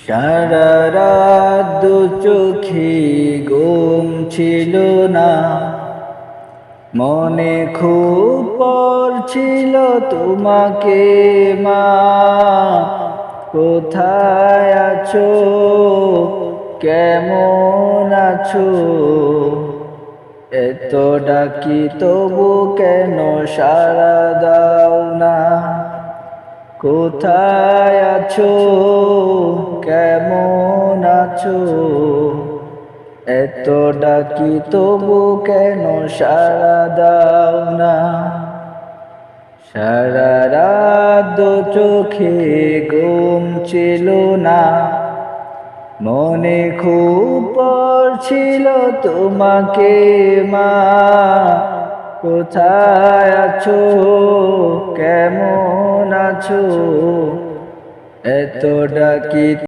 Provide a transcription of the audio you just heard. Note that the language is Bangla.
সারা রাত দু চোখে ঘুম ছিল না, মনে খুব পড়ছিল তোমাকে মা। কোথায় আছো, কেমন আছো, এত ডাকি তবু কেন সাড়া দাও না। কোথায় আছো, কেমন আছো, এত ডাকি তবু কেন সাড়া দাও না। সারা রাত দু চোখে ঘুম ছিল না, মনে খুব পড়ছিল তোমাকে মা। কোথায় আছো, কেমন আছো, এত ডাকি